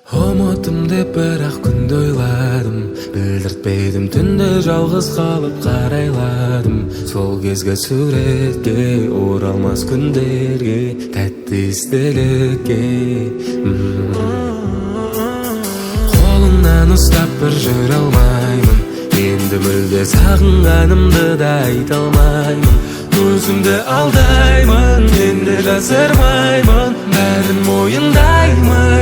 Ұмыттым деп бірақ күнде ойладым, білдіртпедім түнде жалғыз қалып қарайладым. Сол кезгі суретке, оралмас күндерге, тәтті естелікке. Қолыңнан ұстап бір жүре алмаймын, енді мүлде сағынғанымды да айта алмаймын. Өзімді алдаймын, енді жасырмаймын, бәрін мойындаймын.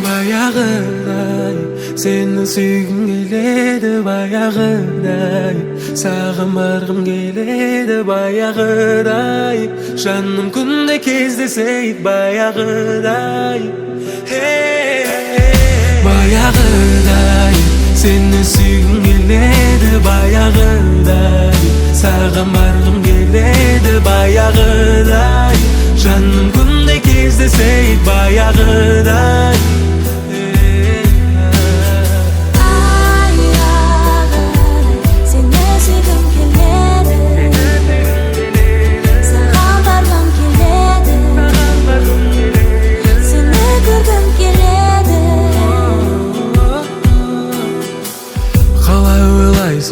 Баяғыдай сені сүйгім келеді, баяғыдай саған барғым келеді, баяғыдай жаным күнде кездесейік, баяғыдай. Баяғыдай сені сүйгім келеді, баяғыдай саған барғым келеді, баяғыдай жаным күнде кездесейік, баяғыдай.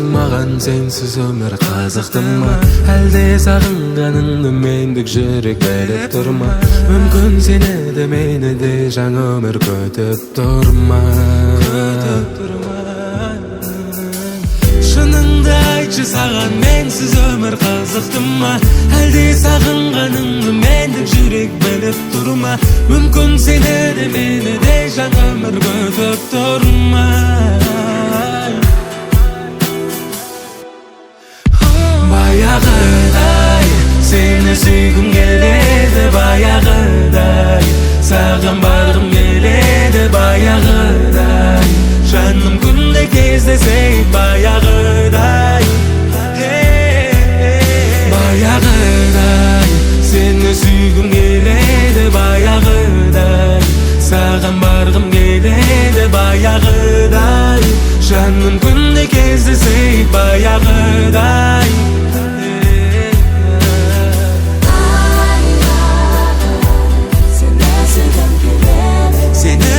Маған сенсіз өмір қызықты ма, әлде сағынғаныңды мендік жүрек біліп тұр ма? Мүмкін сені де мені де жаңа өмір күтіп тұр ма? Шыныңды айтшы, саған менсіз өмір қызықты ма, әлде сағынғаныңды мендік жүрек біліп тұр ма? Мүмкін сені де мені де жаңа өмір күтіп тұр ма? Баяғыдай сені сүйгім келеді, баяғыдай саған барғым келеді, баяғыдай жаным күнде кездесейік, баяғыдай. Баяғыдай сені сүйгім келеді, баяғыдай саған барғым келеді, баяғыдай жаным күнде кездесейік, баяғыдай. Seni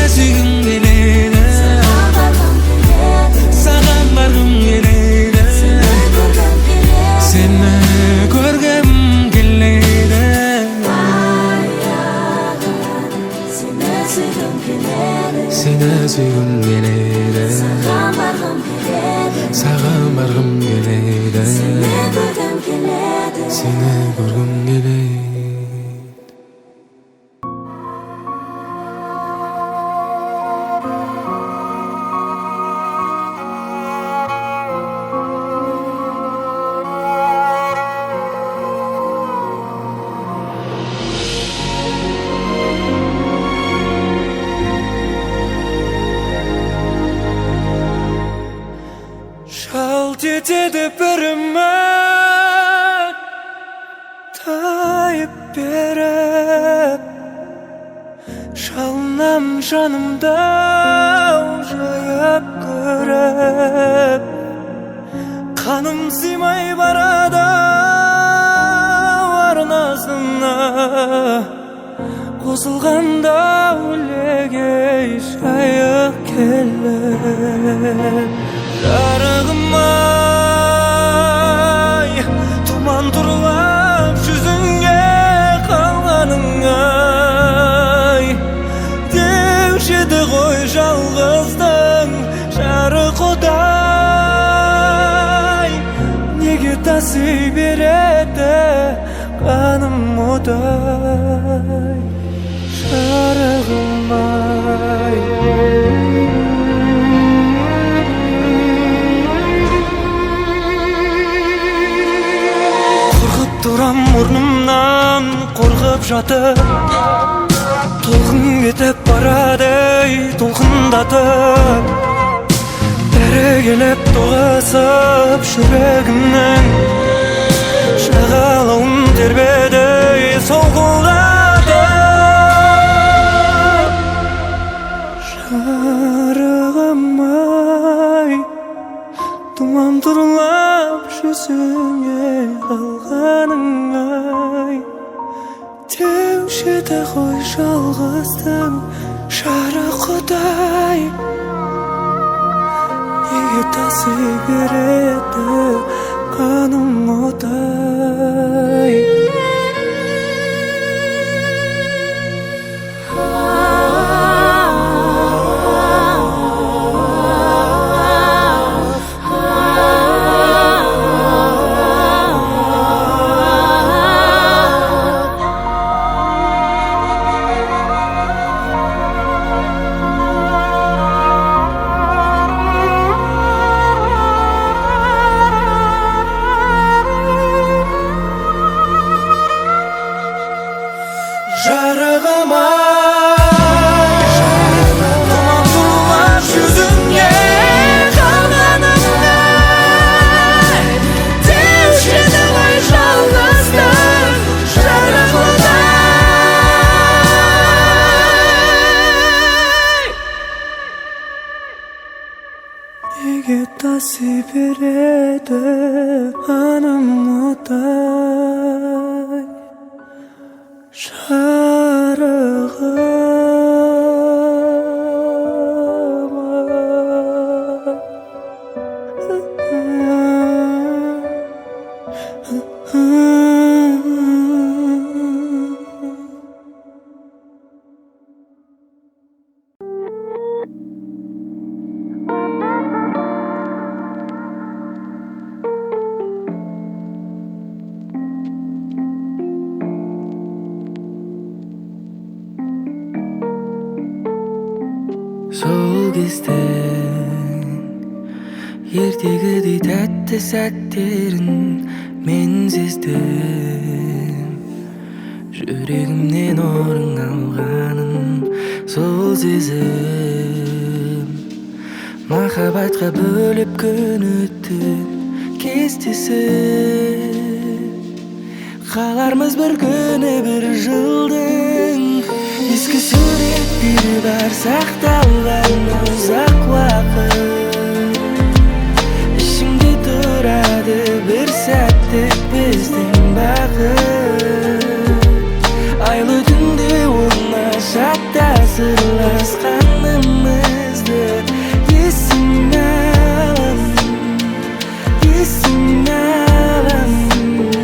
süygüm geledi, sağan bargım geledi, seni görgüm geledi. Şalt etedi bir ümmət tayıp berip, şalnam canımda jayıp görüp, kanım siymay barada varnasına, qosılganda ulegey jayıp kelip. Жарығым ай, тұман тұрлап жүзіңе қалғаның ай, деуші еді ғой жалғыздың жарық одай, неге таси береді қаным одай, жарығым ай. Тұрам орнымнан қорқып жатып, толқын кетіп барады толқындатып, бәрі келіп тоғысып жүрегімнің жағалауын тербеді солқылдатып. Жарығым ай, тұман тұрлап жүзіңе қалғаның ай, деуші Деуші ғой жалғыздың жарықтай, неге таси береді қаным отай. Жарығым ай, тұман тулап жүзіңе қалғаныңдай, деуші еді ғой жалғыздың жарықтай. Неге таси береді қаным отай, Сол кездің ертегідей тәтті сәттерін мен сездім, жүрегімнен орын алғанын сол сезім. Махаббатқа бөліп күн өтті кестесіп, қалармыз бір күні бір жылдың. Ескі суреттер бар сақталған ұзақ уақыт, ішімде тұрады бір сәттік біздің бақыт. Айлы түнде оңашада сырласқанымызды есіме аламын, есіме аламын.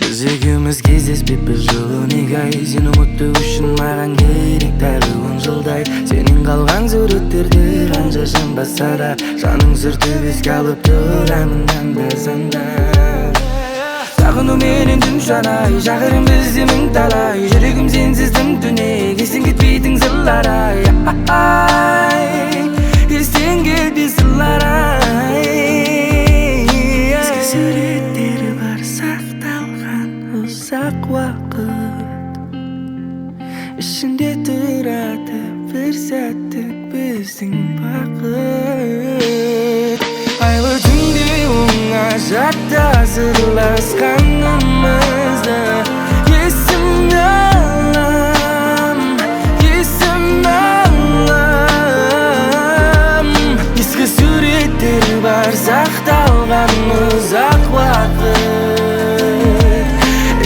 Біз екеуміз кездеспеп бір жыл неге ай, сені ұмыту үшін маған керек тағы 10 жылдай. Сенен қалған суреттерді қанша жанбаса да, жаның сүртіп еске алып тұрамын анда-санда. Сағынуменен түн жанай, шақырым бізде мың талай, жүрегім сенсіз тым-түнек, естен кетпейтін сырлар ай. Естен кетпей сырлар ай. Ескі суреттері бар сақталған ұзақ уақыт, ішінде тұрады бір сәттік біздің бақыт. Айлы түнде оңашада сырласқанымызды есіме алам, есіме алам. Ескі суреттер бар сақталған ұзақ уақыт,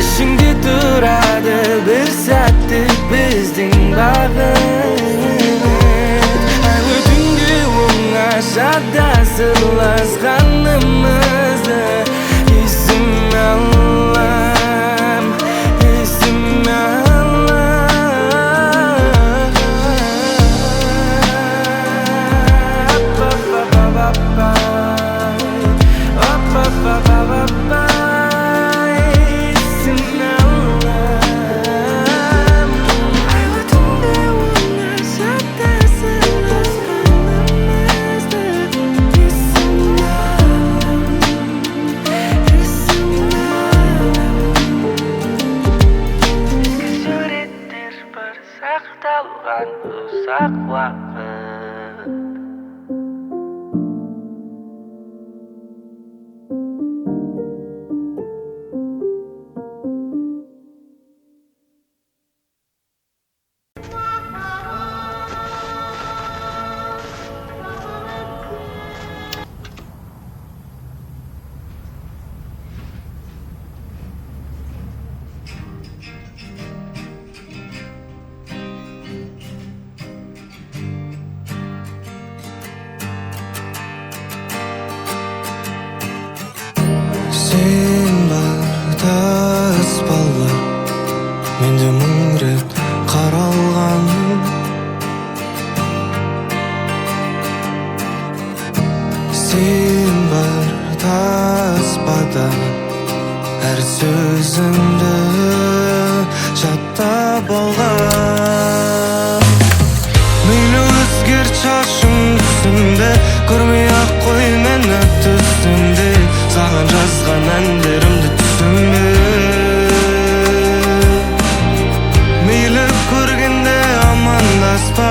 ішіңде тұрады бір сәттік біздің бақыт. Айлы түнде оңашада сырласқанымызды есіме алам, есіме сақталған ұзақ уақыт. өзіңді жаттап алған. Мейлі өзгерт шашың түсімде, көрмей ақ қой мені түсімде, саған жазған әндерімді түсімде. Мейлі көргенде амандаспа,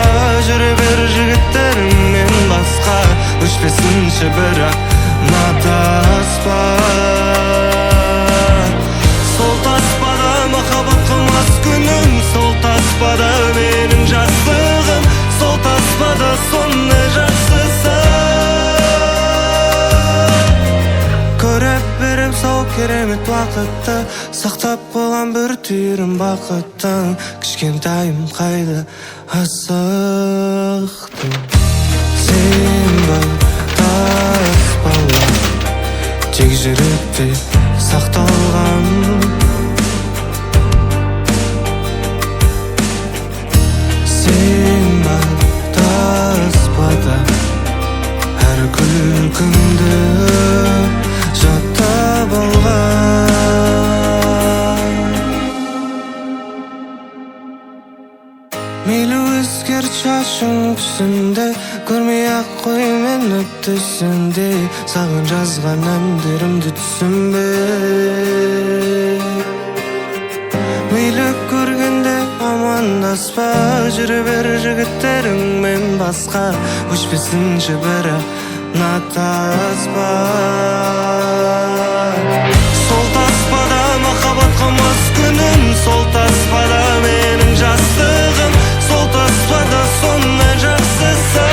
жүре бер жігіттеріңмен басқа, өшпесінші бірақ натаспа. Сол таспада махаббат қылмас күнім, сол таспада менің жастығым, сол таспада сондай жақсысы. Көріп берем сол керемет уақытты, сақтап қойған бір түйірім бақыттың. Кішкентайым қайда асықтым. Сен бар таспалар, тек жүректе сақталған. Сен бар таспада, әр күлкіңді жаттап алған. Мейлі өзгерт шашың түсімде, көрмей ақ қой мені түсімде, саған жазған әндерімді түсінбе. Мейлі көргенде амандаспа, жүре бер жігіттеріңмен басқа, өшпесінші бірақ натаспа. Сол таспада махаббат қылмас күнім, сол таспада менің жастығым, сол таспада сондай жақсысы.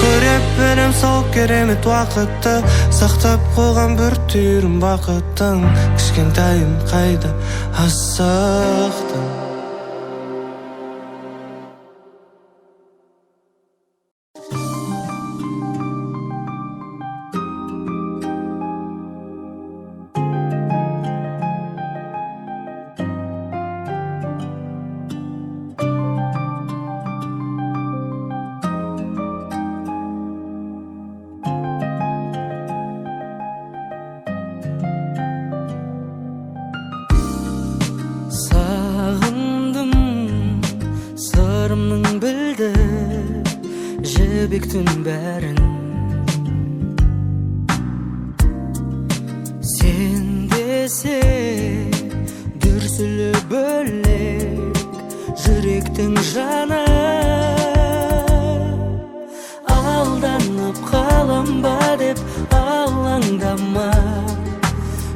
Көріп берем сол керемет уақытты, сақтап қойған бір түйірім бақыттың. Кішкентайым қайда асықтым. Сырымның білді жібектің бәрін, сен десе дүрсілі бөлек жүректің жаны. Алданып қалам ба деп алаңдама,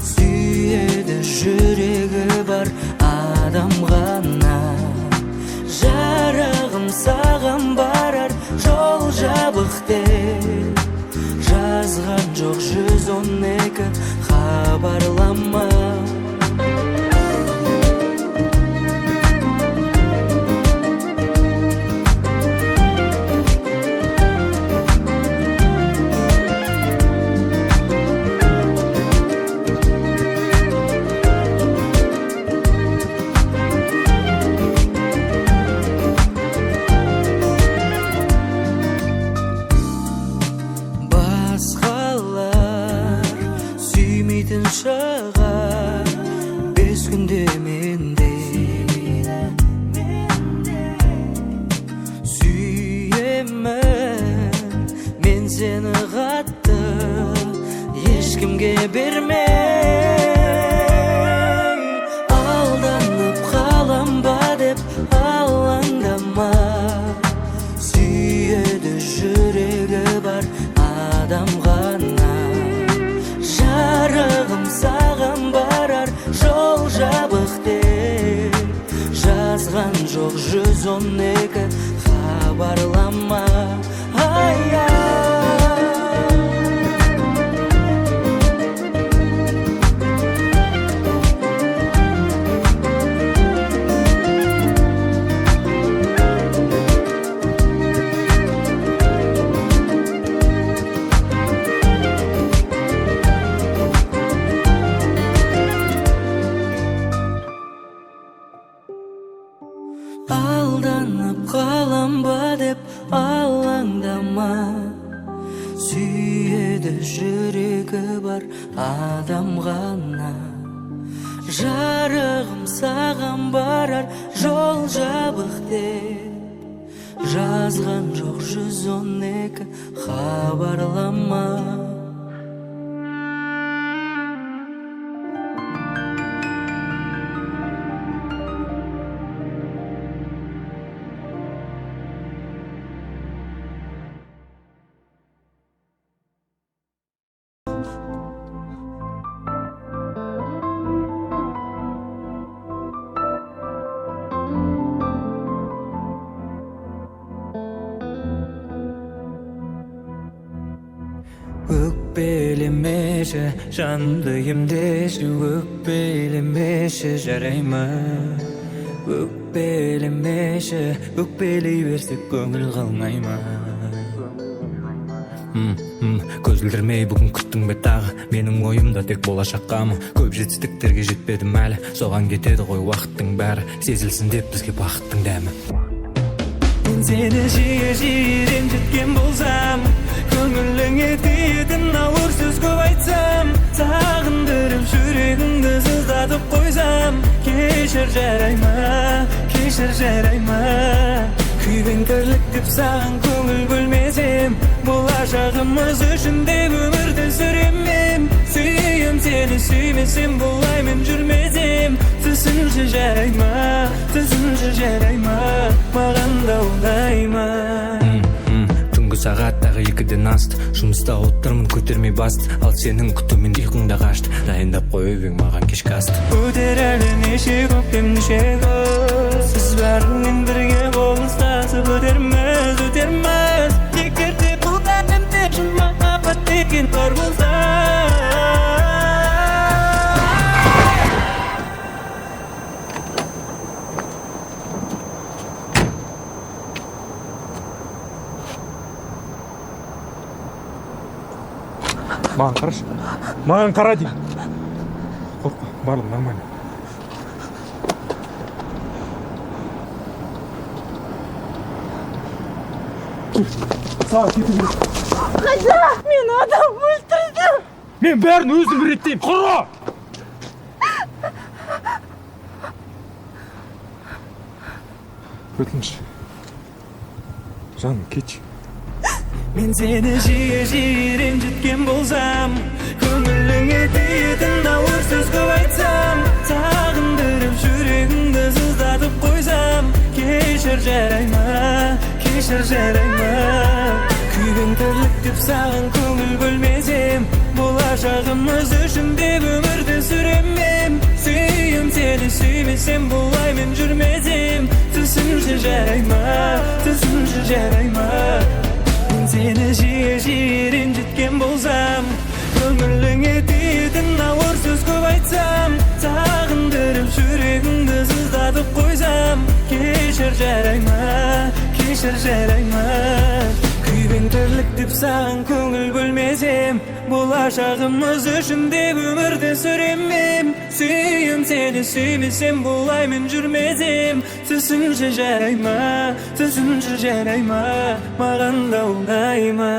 сүйеді жүрегі бар адам ғана. Жарығым саған барар жол жабық деп жазған жоқ 112 хабарлама. Шығар 5 күнде менде сүйемін мен сені қатты, ешкімге бермей. Алданып қалам ба деп алаңдама, сүйеді жүрегі бар адам ғана. Жарығым саған барар жол жабық деп жазған жоқ 112 хабарлама. Алданып қалам ба деп бар адам ғана. Жарығым саған барар жол жабық деп жазған жоқ 112 хабарлама. Өкпелемеші, жанды емдеші, өкпелемеші, жарайма. Өкпелемеші, өкпелей берсек көңіл қалмайма. Көзілдірмей бүгін күттің бе тағы, менің ойымда тек болашаққамы. Көп жетістіктерге жетпедім әлі, соған кетеді ғой уақыттың бәрі. Сезілсін деп бізге бақыттың дәмі. Мен сені жиі ренжіткен болсам, көңіліңе тиетін ауыр сөз көп айтсам, сағындырып жүрегіңді сыздатып қойсам, кешір жарайма, кешір жарайма. Күйбең тірлік деп саған көңіл бөлмесем, болашағымыз үшін деп өмірді сүремем. Сүйем сені, сүймесем болаймен жүрмесем, түсінші жарайма, түсінші жарайма, маған да ұнайма. Түнгі сағаттағы 2-ден асты, жұмыста отырмын көтермей басты, ал сенің күтумен ұйқыңда қашты. Дайындап қойып ең маған кешкі асты. Өтер әлі неше көктем неше күз, сіз бәріңмен бірге болыстасып өтерміз, өтерміз. Егер де бұл әлемде шын махаббат деген бар болса, маған қарашы, маған қара деймін. Қорқма, барлығы нормально. Саған кету керек. Қайда? Мен адам өлтірдім. Мен бәрін өзім реттеймін, құры! Өтініш, жаным, кетші. Мен сені жиі ренжіткен болсам, көңіліңе тиетін ауыр сөз көп айтсам, сағындырып жүрегіңді сыздатып қойсам, кешір жарайма, кешір жарайма. Күйбең тірлік деп саған көңіл бөлмесем, болашағымыз үшін деп өмірді сүремем. Сүйем сені, сүймесем болаймен жүрмесем, түсінші жарайма, түсінші жарайма. Сені жиі ренжіткен болсам, көңіліңе тиетін ауыр сөз көп айтсам, сағындырып жүрегіңді сыздатып қойсам, кешір жарайма, кешір жарайма. Күйбең тірлік деп саған көңіл бөлмесем, болашағымыз үшін деп өмірді сүремем. Сүйем сені, сүймесем болаймен жүрмесем, түсінші жарайма, түсінші жарайма, маған да оңайма.